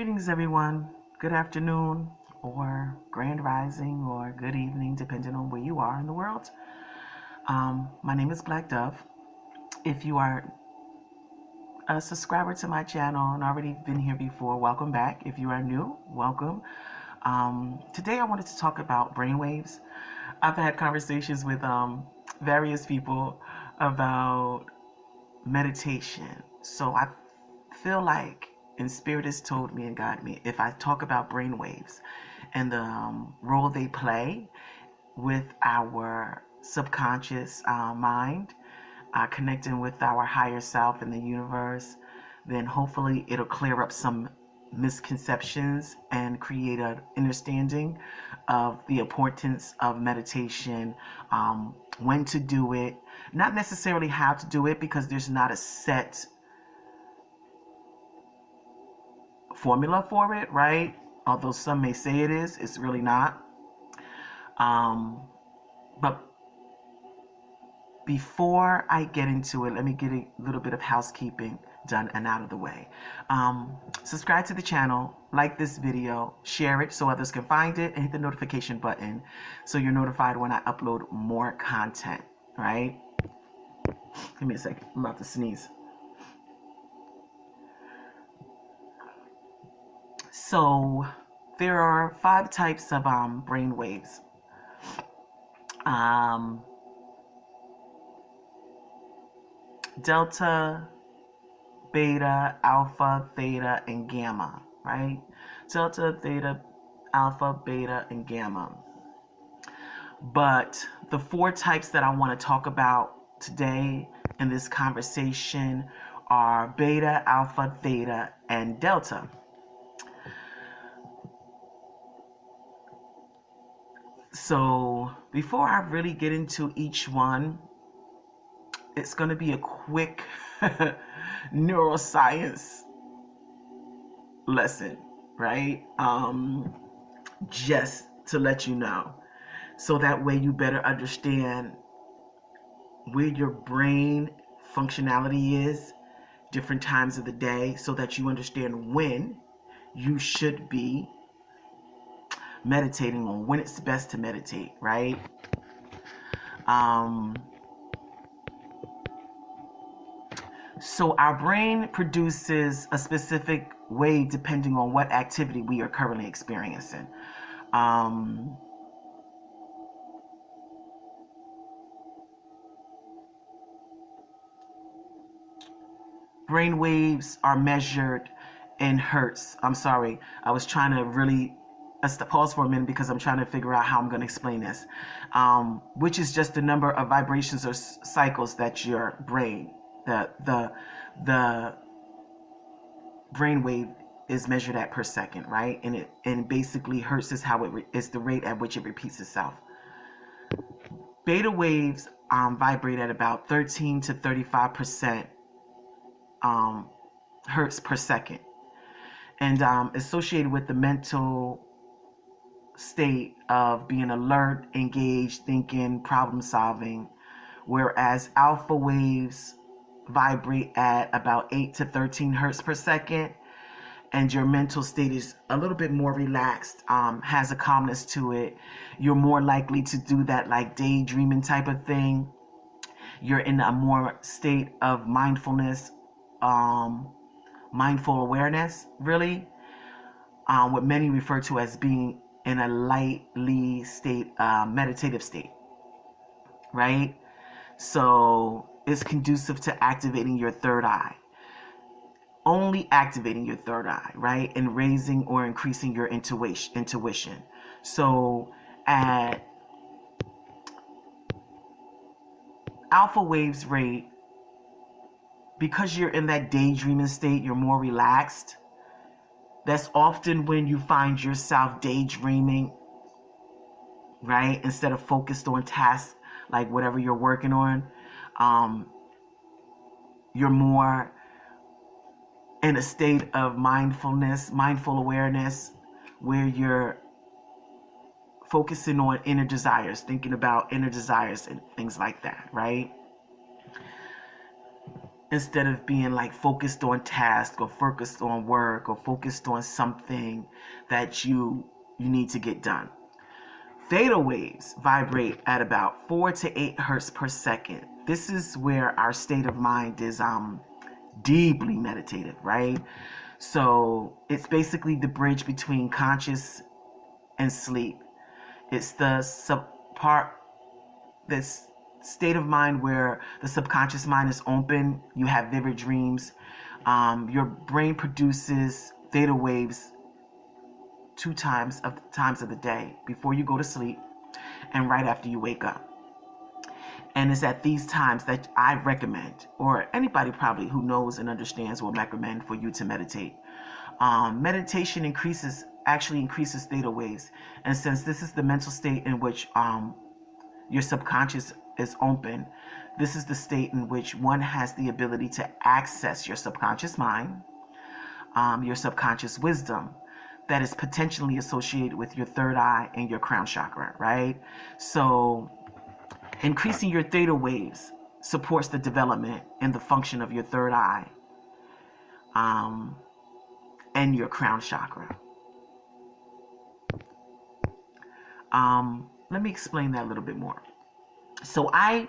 Greetings, everyone. Good afternoon, or grand rising, or good evening, depending on where you are in the world. My name is Black Dove. If you are a subscriber to my channel and already been here before, welcome back. If you are new, welcome. Today, I wanted to talk about brainwaves. I've had conversations with various people about meditation. So I feel like, and Spirit has told me and guided me, if I talk about brainwaves and the role they play with our subconscious mind, connecting with our higher self and the universe, then hopefully it'll clear up some misconceptions and create an understanding of the importance of meditation, when to do it, not necessarily how to do it, because there's not a set formula for it, right? Although some may say it is, it's really not. But before I get into it, let me get a little bit of housekeeping done and out of the way. Subscribe to the channel, like this video, share it so others can find it, and hit the notification button so you're notified when I upload more content, right? Give me a second, I'm about to sneeze. So there are 5 types of brain waves. Delta, beta, alpha, theta, and gamma, right? Delta, theta, alpha, beta, and gamma. But the 4 types that I want to talk about today in this conversation are beta, alpha, theta, and delta. So before I really get into each one, it's going to be a quick neuroscience lesson, right? Just to let you know, so that way you better understand where your brain functionality is different times of the day, so that you understand when you should be meditating on when it's best to meditate, right? So our brain produces a specific way depending on what activity we are currently experiencing. Brain waves are measured in hertz. I'm sorry, I was trying to really pause for a minute because I'm trying to figure out how I'm going to explain this, which is just the number of vibrations or cycles that your brain, the brain wave is measured at per second, right? And basically hertz is how is the rate at which it repeats itself. Beta waves vibrate at about 13 to 35% hertz per second, and associated with the mental state of being alert, engaged, thinking, problem solving, whereas alpha waves vibrate at about 8 to 13 hertz per second, and your mental state is a little bit more relaxed, has a calmness to it. You're more likely to do that like daydreaming type of thing. You're in a more state of mindfulness, mindful awareness, really, what many refer to as being in a lightly state, meditative state, right? So it's conducive to activating your third eye, only activating your third eye, right? And raising or increasing your intuition. So at alpha waves rate, because you're in that daydreaming state, you're more relaxed. That's often when you find yourself daydreaming, right? Instead of focused on tasks like whatever you're working on. You're more in a state of mindfulness, mindful awareness, where you're focusing on inner desires, thinking about inner desires and things like that, right? instead of being like focused on task or focused on work or focused on something that you need to get done. Theta waves vibrate at about 4 to 8 hertz per second. This is where our state of mind is deeply meditative, right? So it's basically the bridge between conscious and sleep. It's the this state of mind where the subconscious mind is open. You have vivid dreams. Your brain produces theta waves 2 times of the day, before you go to sleep and right after you wake up. And it's at these times that I recommend, or anybody probably who knows and understands will recommend, for you to meditate. Meditation actually increases theta waves, and since this is the mental state in which your subconscious is open, this is the state in which one has the ability to access your subconscious mind, your subconscious wisdom that is potentially associated with your third eye and your crown chakra, right? So increasing your theta waves supports the development and the function of your third eye and your crown chakra. Let me explain that a little bit more. So I'm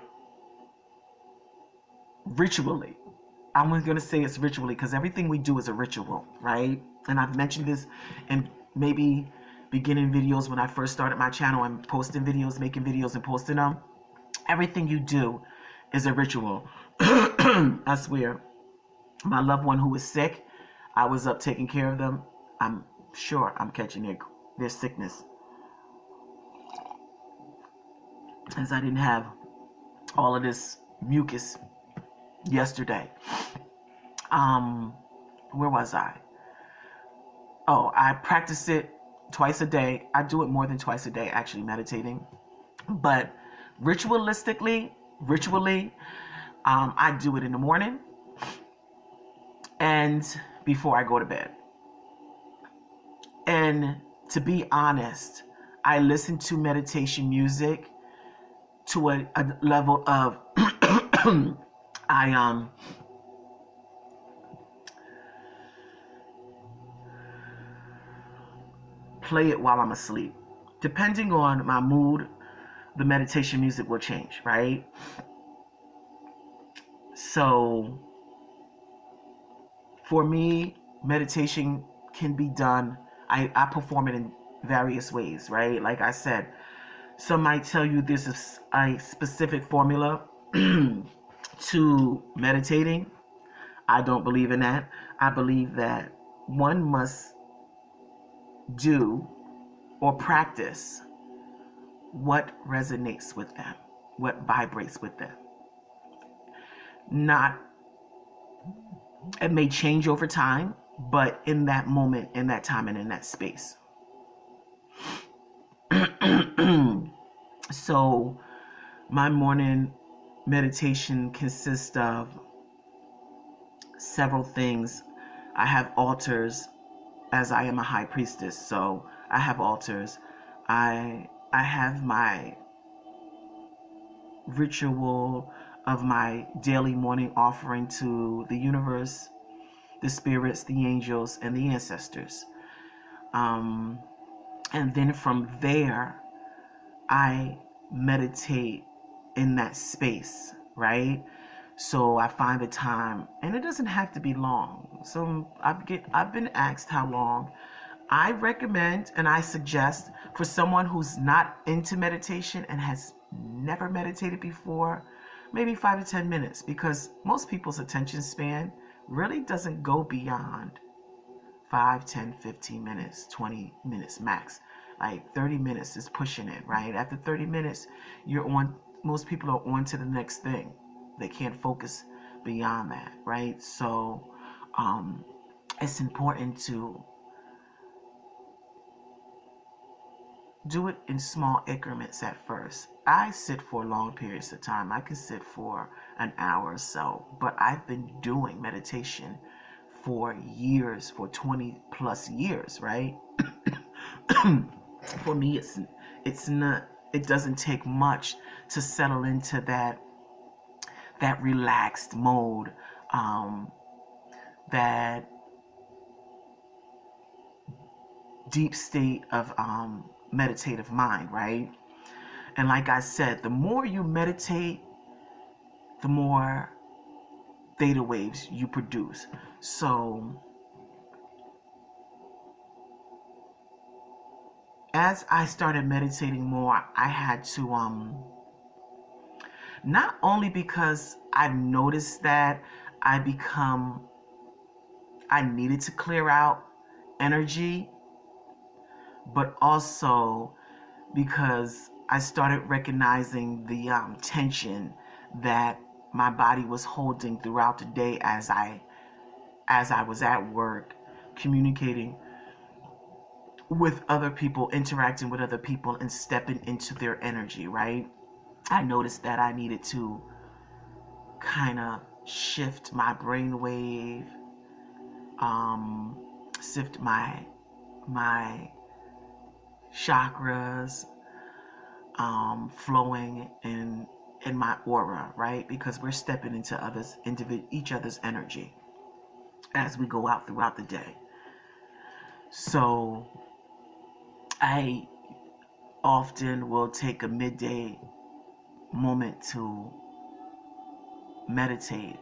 going to say it's ritually, because everything we do is a ritual, right? And I've mentioned this in maybe beginning videos when I first started my channel and posting videos, making videos and posting them. Everything you do is a ritual. I swear, my loved one who was sick, I was up taking care of them. I'm sure I'm catching their sickness, as I didn't have all of this mucus yesterday. Where was I? Oh, I practice it twice a day. I do it more than twice a day, actually, meditating. But ritually, I do it in the morning and before I go to bed. And to be honest, I listen to meditation music to a level of I play it while I'm asleep. Depending on my mood, the meditation music will change, right? So for me, meditation can be done. I perform it in various ways, right? Like I said, some might tell you this is a specific formula to meditating. I don't believe in that. I believe that one must do or practice what resonates with them, what vibrates with them. It may change over time, but in that moment, in that time, and in that space. So my morning meditation consists of several things. I have altars, as I am a high priestess, so I have altars. I have my ritual of my daily morning offering to the universe, the spirits, the angels, and the ancestors. And then from there, I meditate in that space, right? So I find the time, and it doesn't have to be long. So I've been asked how long. I recommend and I suggest, for someone who's not into meditation and has never meditated before, maybe 5 to 10 minutes, because most people's attention span really doesn't go beyond 5, 10, 15 minutes, 20 minutes max. Like 30 minutes is pushing it, right? After 30 minutes, most people are on to the next thing. They can't focus beyond that, right? So it's important to do it in small increments at first. I sit for long periods of time. I can sit for an hour or so, but I've been doing meditation for years, for 20 plus years, right? For me, it doesn't take much to settle into that relaxed mode um, that deep state of meditative mind, right? And like I said, the more you meditate, the more theta waves you produce. So as I started meditating more, I had to not only because I've noticed that I become I needed to clear out energy, but also because I started recognizing the tension that my body was holding throughout the day as I was at work, communicating with other people, interacting with other people, and stepping into their energy, right? I noticed that I needed to kind of shift my brainwave, um, shift my chakras, flowing in my aura, right? Because we're stepping into each other's energy as we go out throughout the day. So I often will take a midday moment to meditate.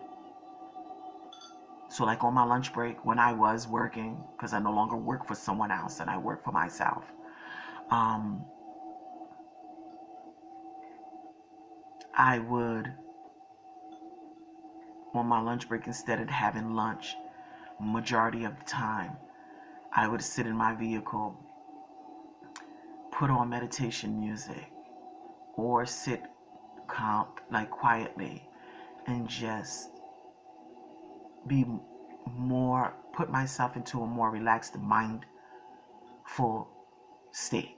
So like on my lunch break when I was working, because I no longer work for someone else and I work for myself. Um, I would, on my lunch break, instead of having lunch, majority of the time, I would sit in my vehicle, put on meditation music, or sit calm, like quietly, and just be put myself into a more relaxed, mindful state.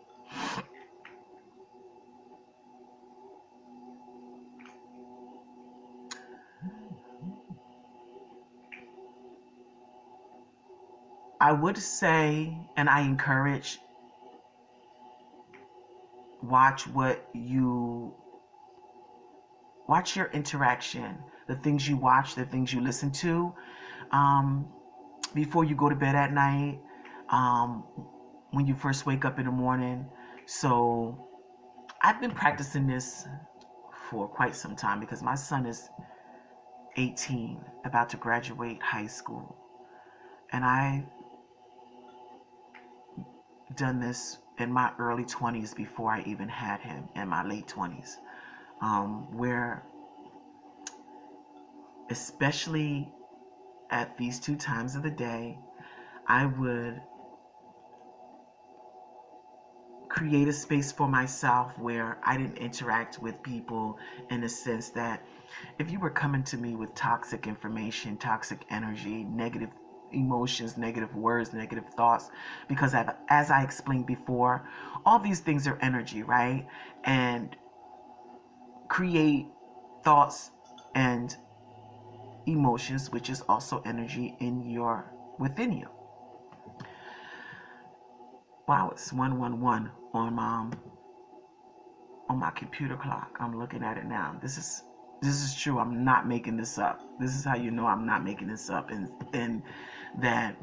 I would say, and I encourage, watch what you watch your interaction, the things you watch, the things you listen to, um, before you go to bed at night, um, when you first wake up in the morning. So I've been practicing this for quite some time because my son is 18, about to graduate high school. And I've done this in my early 20s before I even had him, in my late 20s, where especially at these two times of the day, I would create a space for myself where I didn't interact with people, in the sense that if you were coming to me with toxic information, toxic energy, negative emotions, negative words, negative thoughts, because as I explained before, all these things are energy, right? And create thoughts and emotions, which is also energy within you. Wow, it's 111 on my computer clock. I'm looking at it now. This is true. I'm not making this up. This is how you know I'm not making this up, and that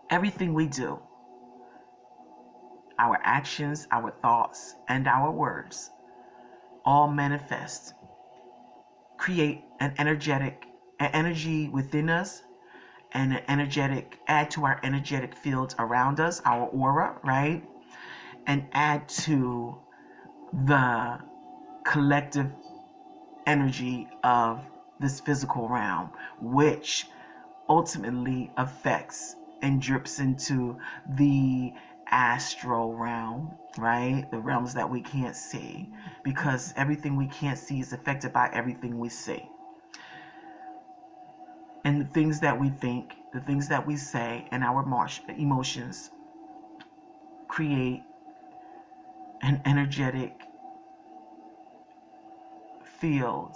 everything we do, our actions, our thoughts, and our words, all manifest, create an energy within us, and add to our energetic fields around us, our aura, right? And add to the collective energy of this physical realm, which ultimately affects and drips into the astral realm, right? The realms that we can't see, because everything we can't see is affected by everything we see. And the things that we think, the things that we say, and our emotions create an energetic field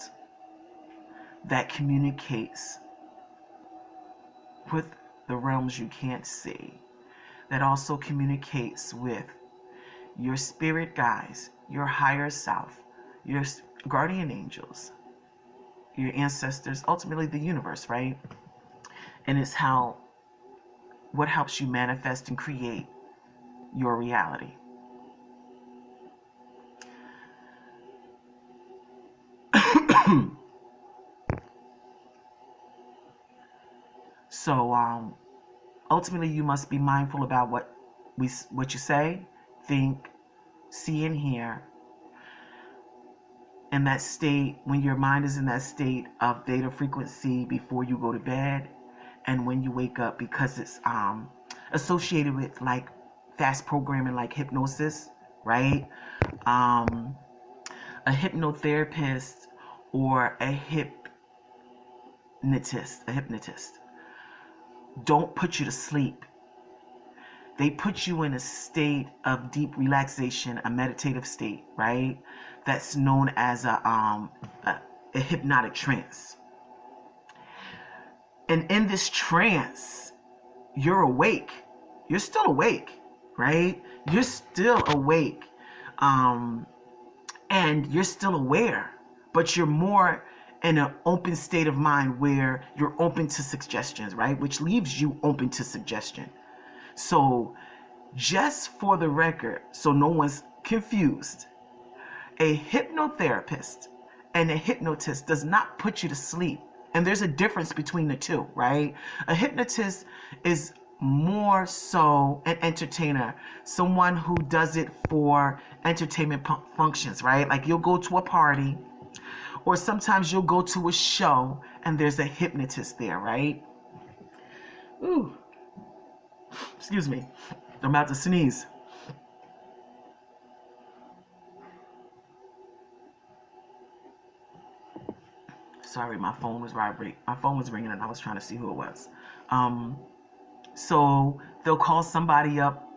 that communicates with the realms you can't see, that also communicates with your spirit guides, your higher self, your guardian angels, your ancestors, ultimately the universe, right? And it's what helps you manifest and create your reality. So ultimately, you must be mindful about what you say, think, see, and hear in that state, when your mind is in that state of theta frequency before you go to bed and when you wake up, because it's associated with like fast programming, like hypnosis, right? A hypnotherapist or a hypnotist don't put you to sleep. They put you in a state of deep relaxation, a meditative state, right? That's known as a hypnotic trance. And in this trance, you're awake. You're still awake, right? You're still awake. And you're still aware, but you're more in an open state of mind where you're open to suggestions, right? Which leaves you open to suggestion. So just for the record, so no one's confused, a hypnotherapist and a hypnotist does not put you to sleep. And there's a difference between the two, right? A hypnotist is more so an entertainer, someone who does it for entertainment functions, right? Like you'll go to a party or sometimes you'll go to a show and there's a hypnotist there, right? Ooh, excuse me. I'm about to sneeze. Sorry, my phone was vibrating. My phone was ringing and I was trying to see who it was. So they'll call somebody up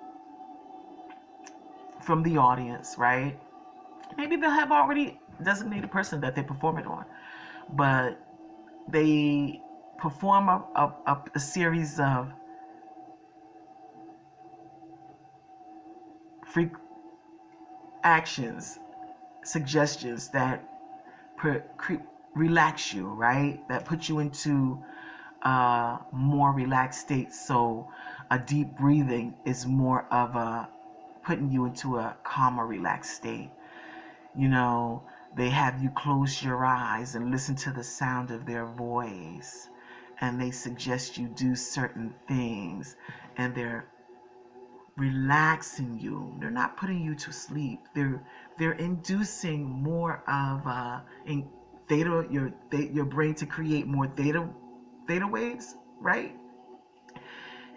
from the audience, right? Maybe they'll have already designated person that they perform it on, but they perform a series of freak actions, suggestions that relax you, right? That put you into a more relaxed state. So a deep breathing is more of a putting you into a calmer, relaxed state. You know, they have you close your eyes and listen to the sound of their voice, and they suggest you do certain things, and they're relaxing you. They're not putting you to sleep. They're inducing more of in theta your brain to create more theta waves, right?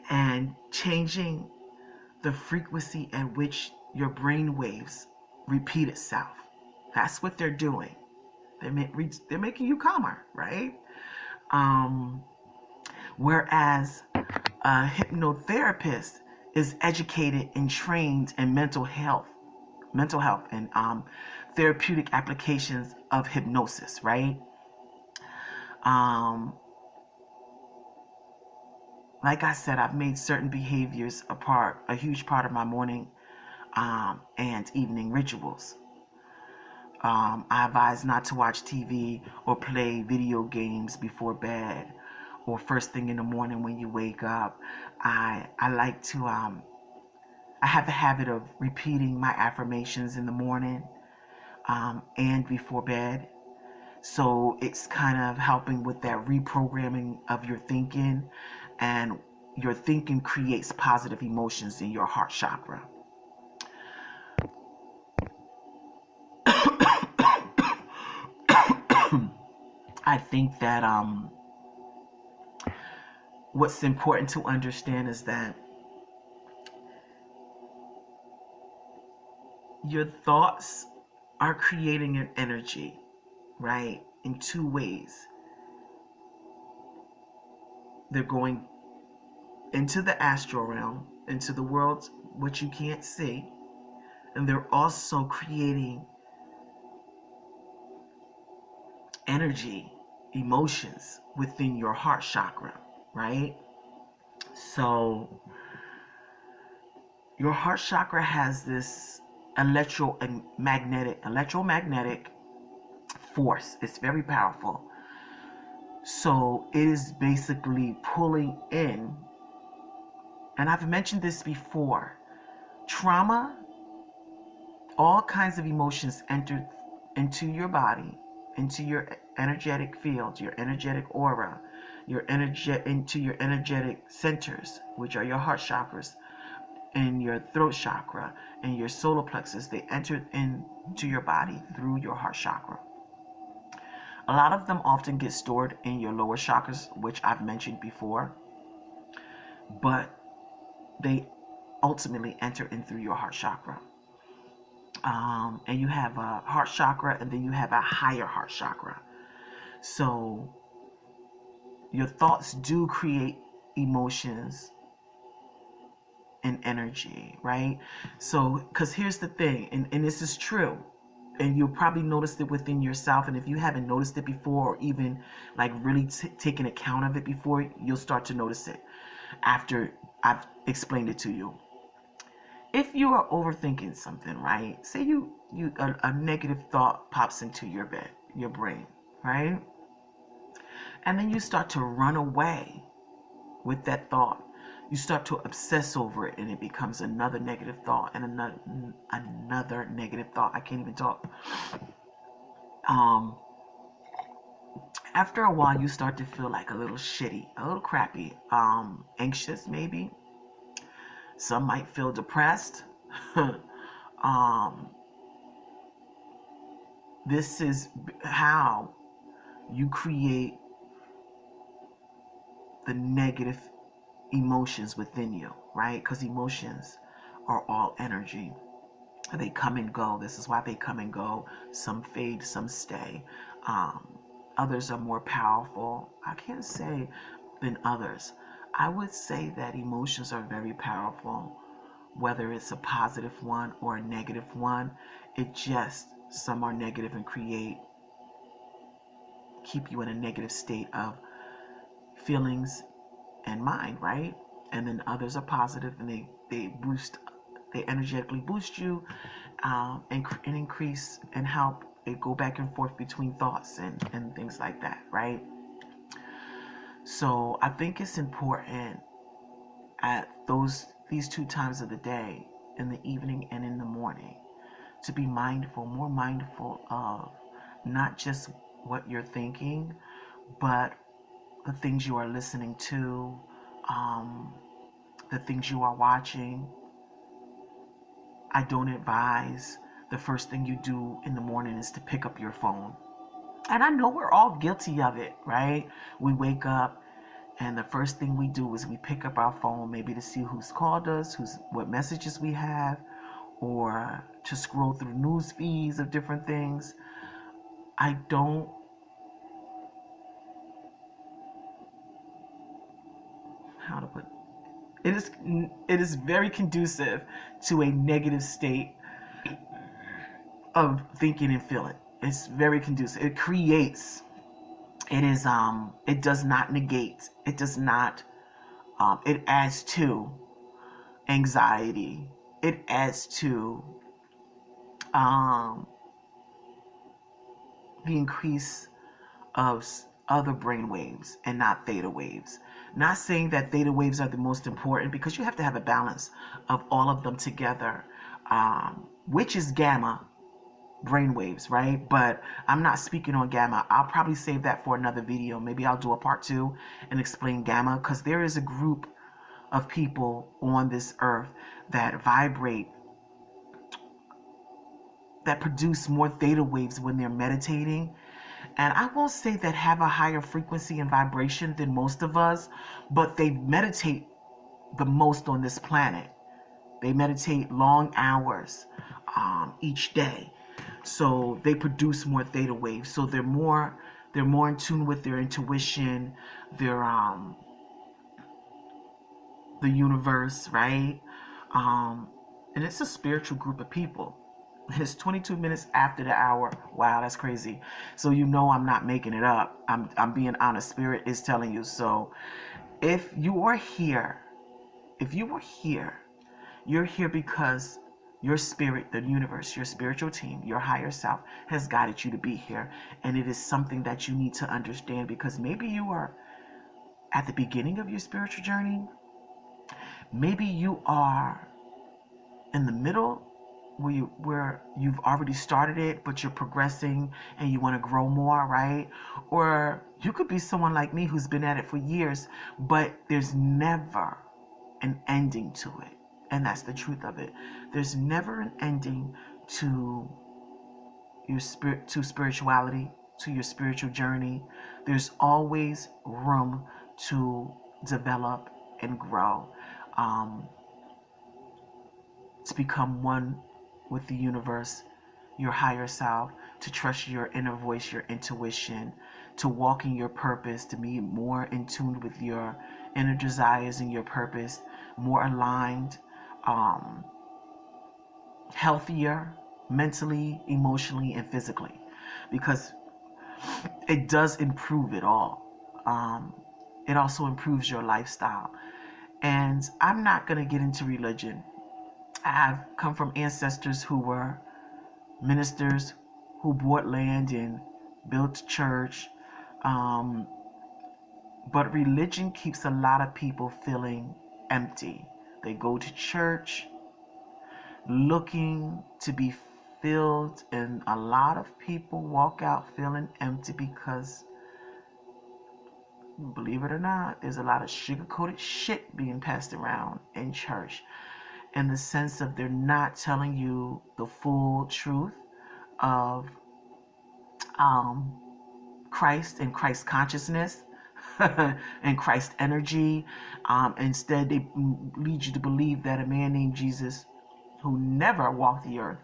And changing the frequency at which your brain waves repeat itself. That's what they're doing. They're making you calmer, right? Whereas a hypnotherapist is educated and trained in mental health and therapeutic applications of hypnosis, right? Like I said, I've made certain behaviors a huge part of my morning and evening rituals. I advise not to watch TV or play video games before bed or first thing in the morning when you wake up. I like to I have the habit of repeating my affirmations in the morning and before bed. So it's kind of helping with that reprogramming of your thinking, and your thinking creates positive emotions in your heart chakra. I think that what's important to understand is that your thoughts are creating an energy, right? In two ways. They're going into the astral realm, into the world which you can't see, and they're also creating energy, emotions within your heart chakra, right? So your heart chakra has this electromagnetic force. It's very powerful. So it is basically pulling in, and I've mentioned this before, trauma, all kinds of emotions enter into your body, into your energetic field, your energetic aura, into your energetic centers, which are your heart chakras and your throat chakra and your solar plexus. They enter into your body through your heart chakra. A lot of them often get stored in your lower chakras, which I've mentioned before, but they ultimately enter in through your heart chakra. And you have a heart chakra, and then you have a higher heart chakra. So your thoughts do create emotions and energy, right? So, because here's the thing, and this is true, and you'll probably notice it within yourself. And if you haven't noticed it before, or even like really taken account of it before, you'll start to notice it after I've explained it to you. If you are overthinking something, right? Say a negative thought pops into your brain, right? And then you start to run away with that thought. You start to obsess over it, and it becomes another negative thought and another negative thought. I can't even talk. After a while, you start to feel like a little shitty, a little crappy, anxious maybe. Some might feel depressed. um, this is how you create the negative emotions within you, right? Because emotions are all energy. They come and go. This is why they come and go. Some fade, some stay. Others are more powerful. I can't say than others. I would say that emotions are very powerful, whether it's a positive one or a negative one. It just, some are negative and keep you in a negative state of feelings and mind, right? And then others are positive, and they energetically boost you, and increase and help it go back and forth between thoughts and things like that, right? So I think it's important at these two times of the day, in the evening and in the morning, to be more mindful of not just what you're thinking, but the things you are listening to, the things you are watching. I don't advise the first thing you do in the morning is to pick up your phone. And I know we're all guilty of it, right? We wake up, and the first thing we do is we pick up our phone, maybe to see who's called us, what messages we have, or to scroll through news feeds of different things. I don't, how to put it is very conducive to a negative state of thinking and feeling. It's very conducive. It does not negate. It does not it adds to anxiety. It adds to um, the increase of other brain waves and not theta waves. Not saying that theta waves are the most important, because you have to have a balance of all of them together, which is gamma brain waves, right? But I'm not speaking on gamma. I'll probably save that for another video. Maybe I'll do a part 2 and explain gamma, because there is a group of people on this earth that produce more theta waves when they're meditating. And I won't say that have a higher frequency and vibration than most of us, but they meditate the most on this planet. They meditate long hours each day. So they produce more theta waves. So they're more in tune with their intuition, their the universe, right? And it's a spiritual group of people. It's 22 minutes after the hour. Wow, that's crazy. So I'm not making it up. I'm being honest. Spirit is telling you. So if you are here, you're here because Your spirit, the universe, your spiritual team, your higher self has guided you to be here. And it is something that you need to understand, because maybe you are at the beginning of your spiritual journey. Maybe you are in the middle, where you've already started it, but you're progressing and you want to grow more, right? Or you could be someone like me who's been at it for years, but there's never an ending to it. And that's the truth of it. There's never an ending to your spirit, to spirituality, to your spiritual journey. There's always room to develop and grow. To become one with the universe, your higher self, to trust your inner voice, your intuition, to walk in your purpose, to be more in tune with your inner desires and your purpose, more aligned, healthier mentally, emotionally, and physically, because it does improve it all. It also improves your lifestyle. And I'm not going to get into religion. I've come from ancestors who were ministers, who bought land and built church. Um, but religion keeps a lot of people feeling empty. They go to church looking to be filled, and a lot of people walk out feeling empty because, believe it or not, there's a lot of sugar-coated shit being passed around in church, in the sense of they're not telling you the full truth of Christ and Christ consciousness and Christ energy. Instead, they lead you to believe that a man named Jesus, who never walked the earth,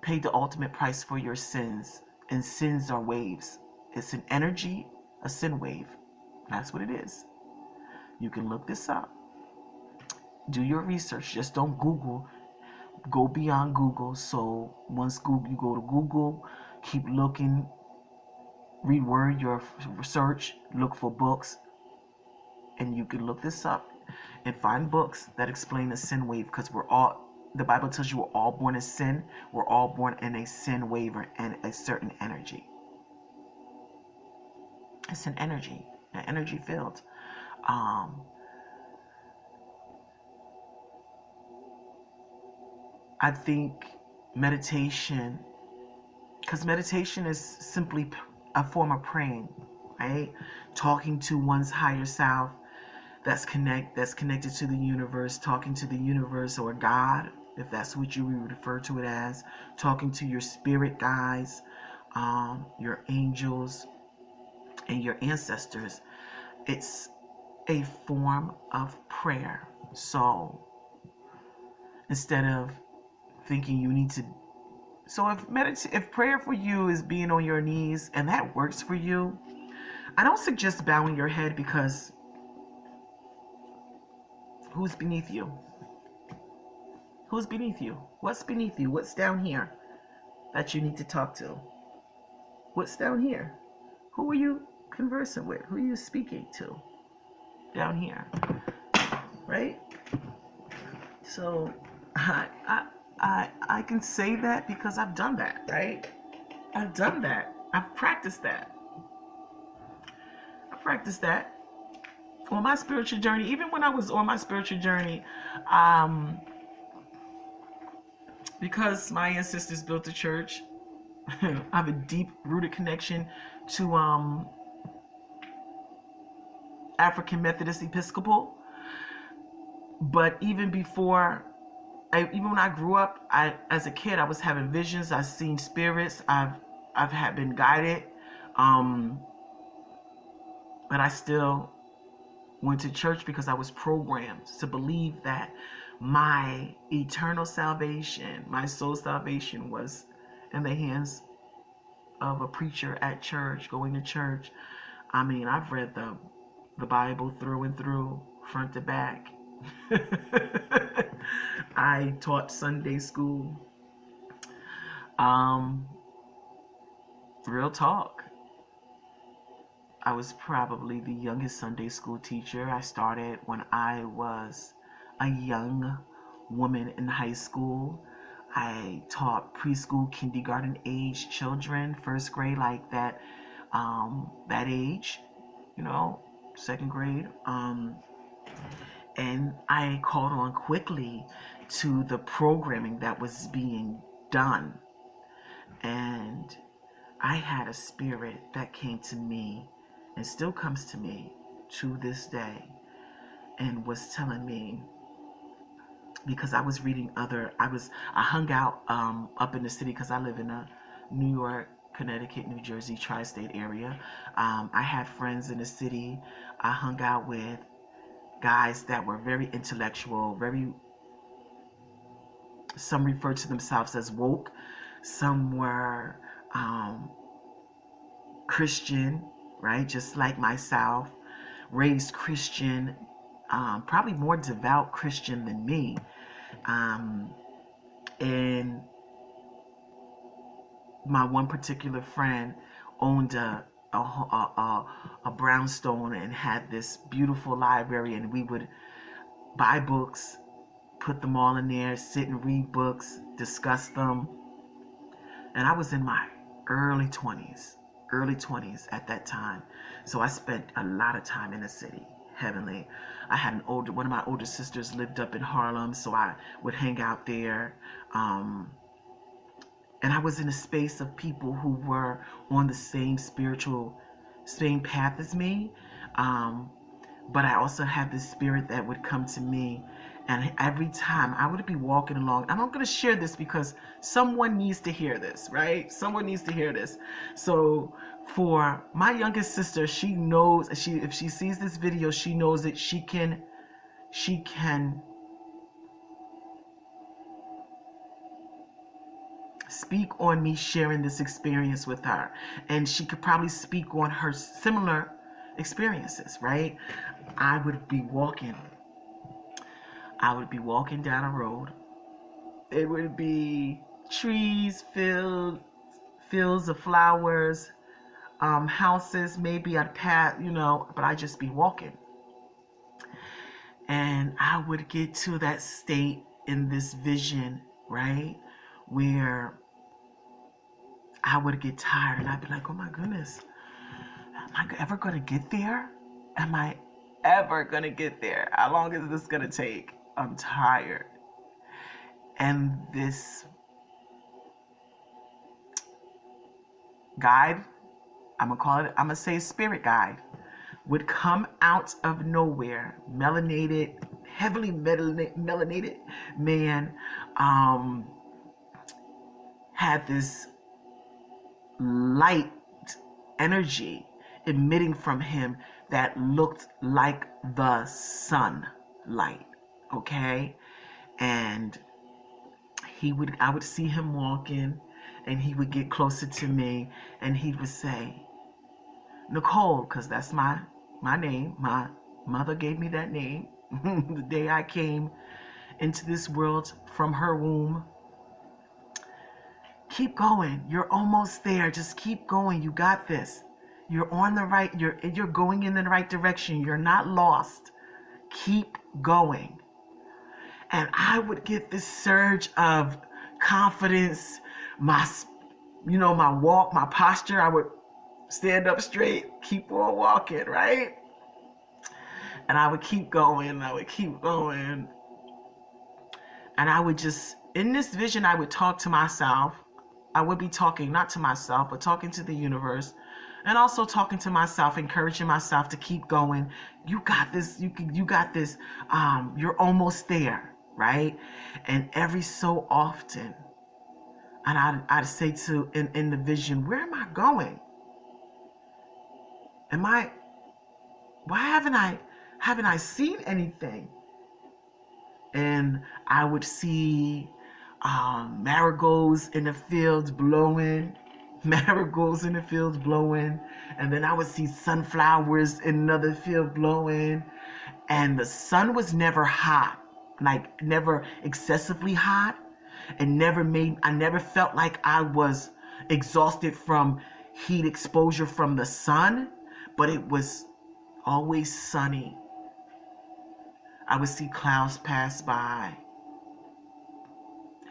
paid the ultimate price for your sins. And sins are waves. It's an energy, a sin wave. That's what it is. You can look this up. Do your research. Just don't Google. Go beyond Google. So once Google, you go to Google, keep looking, reword your research, look for books, and you can look this up and find books that explain the sin wave, because the Bible tells you we're all born in sin. We're all born in a sin wave and a certain energy. It's an energy field. I think meditation, because meditation is simply a form of praying, right? Talking to one's higher self, that's connected to the universe, talking to the universe or God, if that's what you would refer to it as, talking to your spirit guides, your angels, and your ancestors. It's a form of prayer. So instead of thinking you need to, so if prayer for you is being on your knees and that works for you, I don't suggest bowing your head, because who's beneath you? Who's beneath you? What's beneath you? What's down here that you need to talk to? What's down here? Who are you conversing with? Who are you speaking to down here? Right? So I can say that because I've done that, right? I've done that. I've practiced that. I practiced that on my spiritual journey. Even when I was on my spiritual journey, because my ancestors built a church, I have a deep rooted connection to African Methodist Episcopal. But even before, even when I grew up, as a kid, I was having visions. I've seen spirits. I've had been guided, but I still went to church because I was programmed to believe that my eternal salvation, my soul salvation, was in the hands of a preacher at church, going to church. I mean, I've read the Bible through and through, front to back. I taught Sunday school. Real talk. I was probably the youngest Sunday school teacher. I started when I was a young woman in high school. I taught preschool, kindergarten age children, first grade, like that age, you know, second grade. And I caught on quickly to the programming that was being done. And I had a spirit that came to me and still comes to me to this day and was telling me, because I was reading I hung out up in the city because I live in a New York, Connecticut, New Jersey, tri-state area. I had friends in the city. I hung out with guys that were very intellectual, some referred to themselves as woke, some were Christian, right? Just like myself, raised Christian, probably more devout Christian than me. And my one particular friend owned a brownstone and had this beautiful library, and we would buy books, put them all in there, sit and read books, discuss them. And I was in my early 20s at that time. So I spent a lot of time in the city, heavenly. I had one of my older sisters lived up in Harlem, so I would hang out there. And I was in a space of people who were on the same path as me. But I also had this spirit that would come to me. And every time I would be walking along, and I'm going to share this because someone needs to hear this, right? Someone needs to hear this. So for my youngest sister, she knows, if she sees this video, she knows that she can speak on me sharing this experience with her. And she could probably speak on her similar experiences, right? I would be walking down a road. It would be trees, fields of flowers, houses. Maybe I'd pass, but I'd just be walking. And I would get to that state in this vision, right, where I would get tired and I'd be like, oh my goodness, am I ever going to get there? Am I ever going to get there? How long is this going to take? I'm tired. And this guide, I'm going to say spirit guide, would come out of nowhere, heavily melanated man, had this light energy emitting from him that looked like the sunlight, okay? And I would see him walking, and he would get closer to me, and he would say, Nicole, because that's my name. My mother gave me that name the day I came into this world from her womb. Keep going. You're almost there. Just keep going. You got this. You're on the right. You're going in the right direction. You're not lost. Keep going. And I would get this surge of confidence. My walk, my posture. I would stand up straight, keep on walking, right? And I would keep going. And I would just, in this vision, I would talk to myself. I would be talking not to myself, but talking to the universe, and also talking to myself, encouraging myself to keep going. You got this. You got this. You're almost there, right? And every so often, and I'd say in the vision, where am I going? Why haven't I seen anything? And I would see marigolds in the fields blowing, and then I would see sunflowers in another field blowing, and the sun was never hot, like never excessively hot, and I never felt like I was exhausted from heat exposure from the sun, but it was always sunny. I would see clouds pass by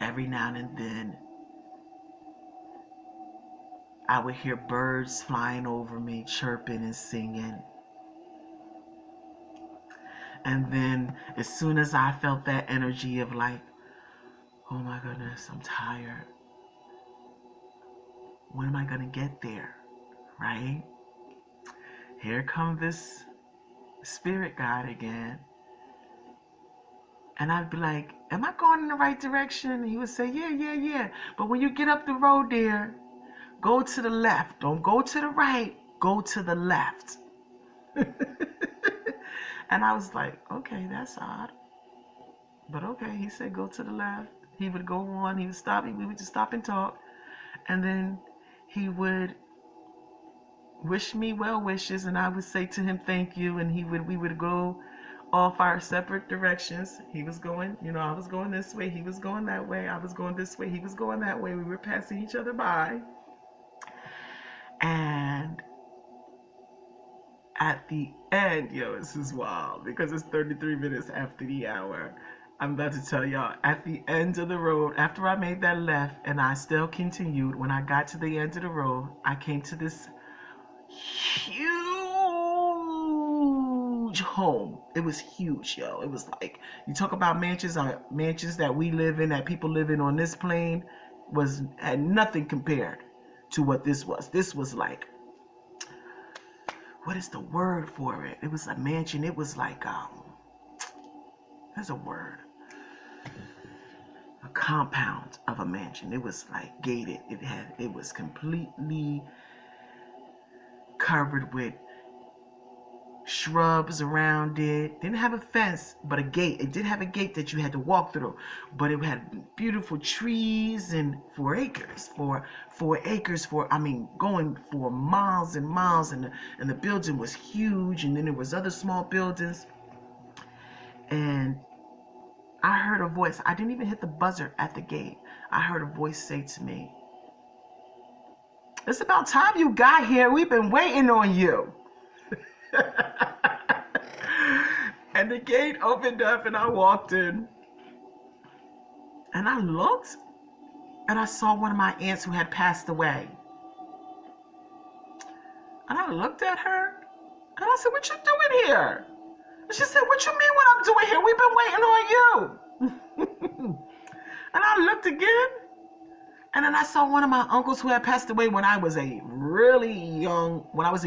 every now and then. I would hear birds flying over me, chirping and singing. And then as soon as I felt that energy of like, oh my goodness, I'm tired. When am I going to get there? Right? Here comes this spirit guide again. And I'd be like, am I going in the right direction? And he would say, yeah. But when you get up the road there, go to the left. Don't go to the right. Go to the left. And I was like, okay, that's odd. But okay, he said go to the left. He would go on. He would stop. We would just stop and talk. And then he would wish me well wishes, and I would say to him thank you, and we would go off our separate directions. He was going, I was going this way, he was going that way, I was going this way, he was going that way. We were passing each other by. And at the end, this is wild because it's 33 minutes after the hour. I'm about to tell y'all, at the end of the road, after I made that left and I still continued, when I got to the end of the road, I came to this huge home. It was huge, yo. It was like, you talk about mansions that we live in, that people live in on this plane, had nothing compared to what this was. This was like, what is the word for it? It was a mansion. It was like, there's a word. A compound of a mansion. It was like gated. It was completely covered with shrubs around it. Didn't have a fence, but a gate. It did have a gate that you had to walk through, but it had beautiful trees and 4 acres. Going for miles and miles, and the building was huge, and then there was other small buildings. And I heard a voice. I didn't even hit the buzzer at the gate. I heard a voice say to me, "It's about time you got here. We've been waiting on you." And the gate opened up and I walked in. And I looked and I saw one of my aunts who had passed away. And I looked at her and I said, "What you doing here?" And she said, "What you mean what I'm doing here? We've been waiting on you." And I looked again. And then I saw one of my uncles who had passed away when I was a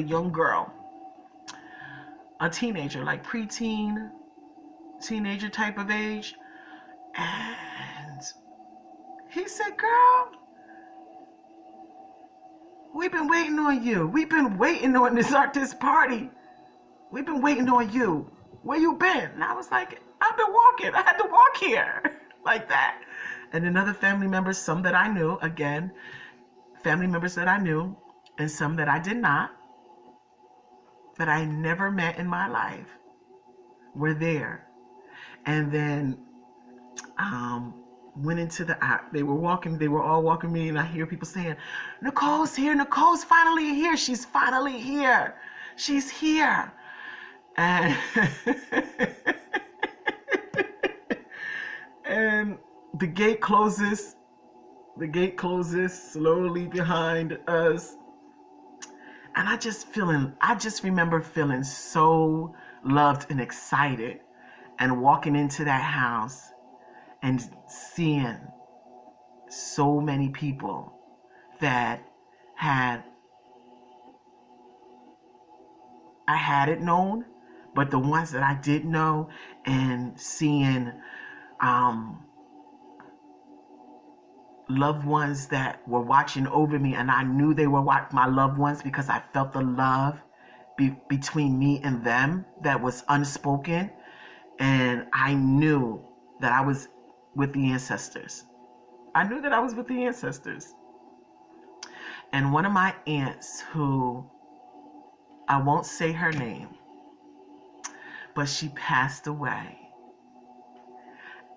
young girl. A teenager, like preteen, teenager type of age. And he said, "Girl, we've been waiting on you. We've been waiting on this party. We've been waiting on you. Where you been?" And I was like, "I've been walking. I had to walk here." Like that. And then other family members, some that I knew, again, family members that I knew, and some that I did not, that I never met in my life, were there. And then went into they were all walking me, and I hear people saying, "Nicole's here, Nicole's finally here, she's finally here, she's here." And and the gate closes slowly behind us. And I just remember feeling so loved and excited, and walking into that house and seeing so many people that I hadn't known, but the ones that I did know, and seeing loved ones that were watching over me, and I knew they were my loved ones because I felt the love between me and them that was unspoken, and I knew that I was with the ancestors. And one of my aunts, who I won't say her name, but she passed away,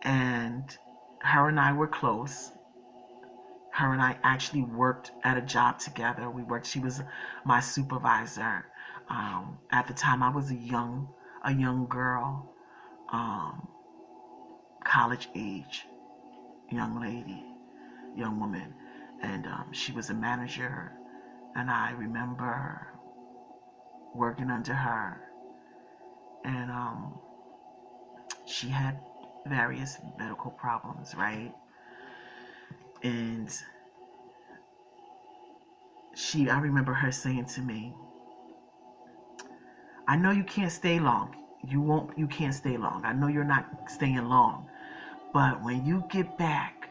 and her and I were close. Her and I actually worked at a job together. She was my supervisor. At the time, I was a young girl. um, college age young woman, and she was a manager, and I remember working under her, and she had various medical problems, right? And I remember her saying to me, I know you can't stay long. You can't stay long. I know you're not staying long. But when you get back,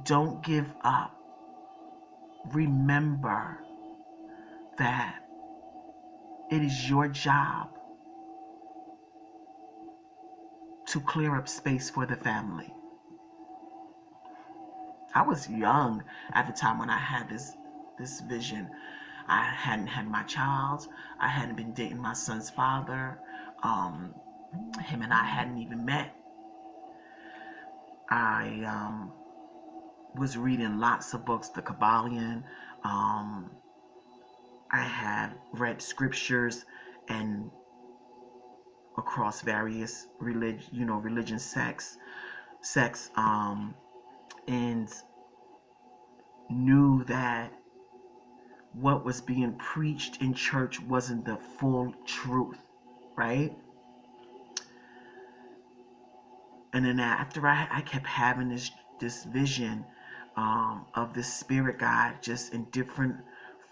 don't give up. Remember that it is your job to clear up space for the family. I was young at the time when I had this vision. I hadn't had my child. I hadn't been dating my son's father. Him and I hadn't even met. I was reading lots of books, the Kabbalion. I had read scriptures and across various religion sects, and knew that what was being preached in church wasn't the full truth, right? And then after I kept having this vision of this spirit guide, just in different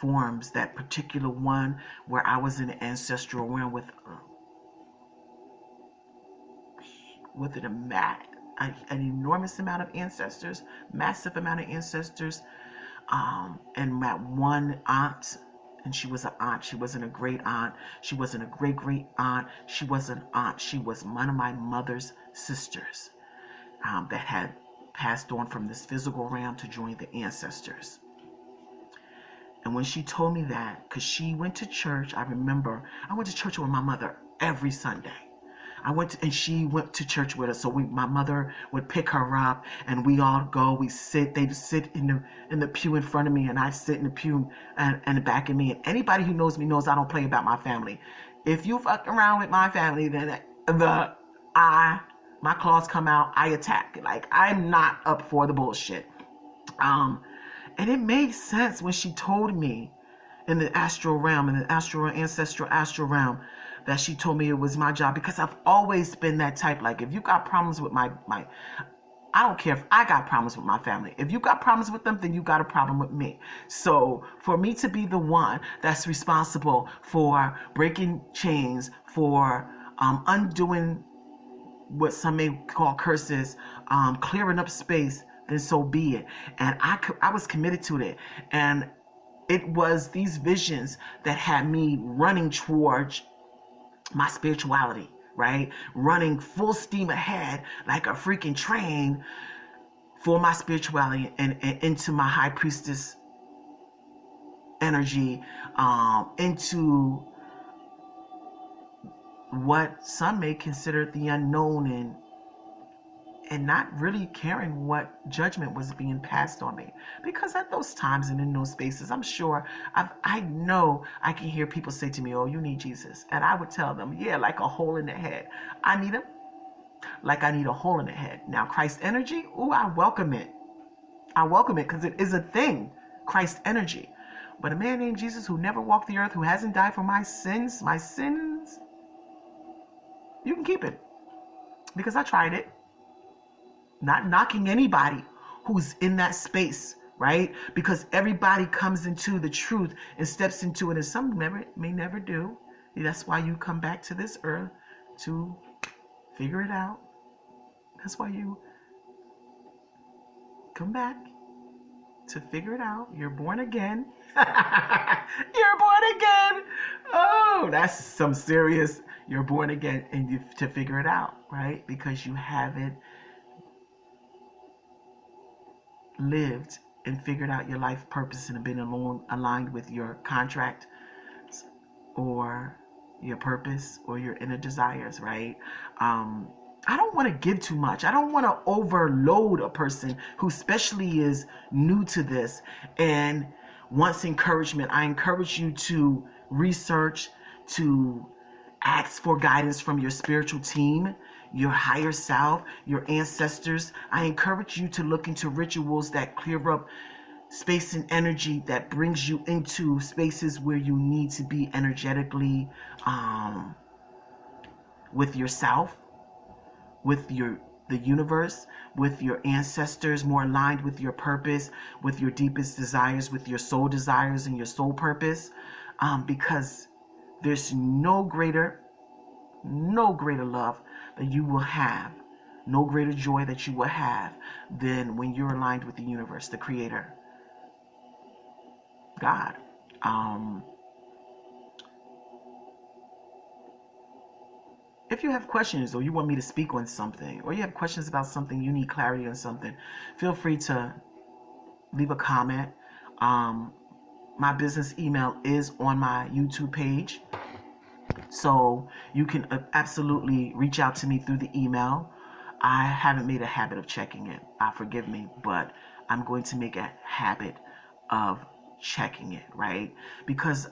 forms. That particular one where I was in the ancestral realm with an enormous amount of ancestors, massive amount of ancestors, and that one aunt. And she was an aunt. She wasn't a great aunt. She wasn't a great great aunt. She was an aunt. She was one of my mother's sisters that had passed on from this physical realm to join the ancestors. And when she told me that, because she went to church, I remember I went to church with my mother every Sunday. And she went to church with us. So my mother would pick her up, and we all go. They'd sit in the pew in front of me, and I'd sit in the pew and the back of me. And anybody who knows me knows I don't play about my family. If you fuck around with my family, then my claws come out. I attack. Like, I'm not up for the bullshit. And it made sense when she told me in the astral realm, in the ancestral astral realm, that she told me it was my job, because I've always been that type. Like, if you got problems with my I don't care if I got problems with my family. If you got problems with them, then you got a problem with me. So for me to be the one that's responsible for breaking chains, for undoing what some may call curses, clearing up space, then so be it. And I was committed to it. And it was these visions that had me running towards my spirituality, right? Running full steam ahead like a freaking train for my spirituality and into my high priestess energy, into what some may consider the unknown, and not really caring what judgment was being passed on me. Because at those times and in those spaces, I'm sure I know I can hear people say to me, oh, you need Jesus. And I would tell them, yeah, like a hole in the head. I need him like I need a hole in the head. Now, Christ energy, ooh, I welcome it. I welcome it because it is a thing, Christ energy. But a man named Jesus who never walked the earth, who hasn't died for my sins, you can keep it. Because I tried it. Not knocking anybody who's in that space, right? Because everybody comes into the truth and steps into it, and some may never do. That's why you come back to this earth, to figure it out. That's why you come back to figure it out. You're born again. You're born again. Oh, that's some serious. You're born again, and to figure it out, right? Because you haven't lived and figured out your life purpose and been aligned with your contract or your purpose or your inner desires, right? I don't want to give too much. I don't want to overload a person who especially is new to this and wants encouragement. I encourage you to research, to ask for guidance from your spiritual team, your higher self, your ancestors. I encourage you to look into rituals that clear up space and energy, that brings you into spaces where you need to be energetically, with yourself, with the universe, with your ancestors, more aligned with your purpose, with your deepest desires, with your soul desires and your soul purpose, because there's no greater love that you will have, no greater joy that you will have than when you're aligned with the universe, the creator, God. Um, if you have questions, or you want me to speak on something, or you have questions about something, you need clarity on something, feel free to leave a comment. Um, my business email is on my YouTube page, so you can absolutely reach out to me through the email. I haven't made a habit of checking it. Forgive me, but I'm going to make a habit of checking it, right? Because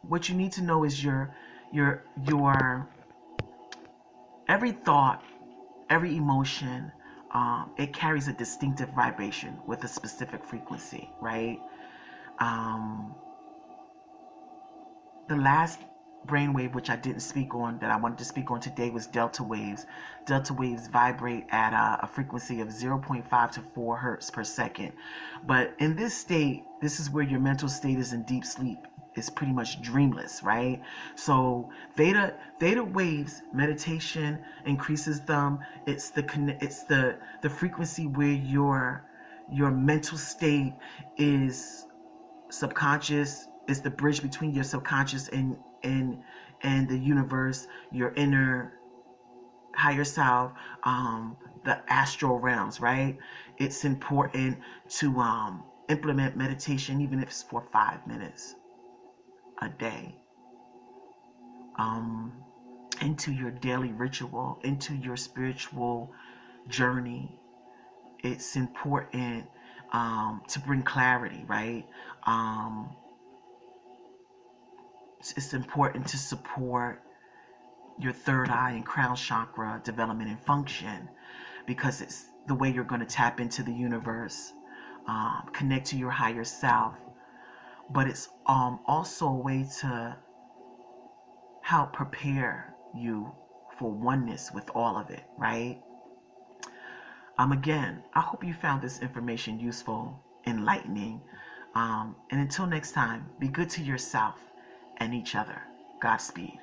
what you need to know is your every thought, every emotion, it carries a distinctive vibration with a specific frequency, right? Um, the last brainwave, which I didn't speak on, that I wanted to speak on today, was delta waves. Delta waves vibrate at a frequency of 0.5 to 4 hertz per second. But in this state, this is where your mental state is in deep sleep. It's pretty much dreamless, right? So theta waves, meditation increases them. It's the frequency where your mental state is subconscious. Is the bridge between your subconscious and the universe, your inner higher self, the astral realms, right? It's important to implement meditation, even if it's for 5 minutes a day, um, into your daily ritual, into your spiritual journey. It's important to bring clarity, right? Um, it's important to support your third eye and crown chakra development and function, because it's the way you're going to tap into the universe, connect to your higher self. But it's also a way to help prepare you for oneness with all of it, right? Again, I hope you found this information useful, enlightening. And until next time, be good to yourself and each other. Godspeed.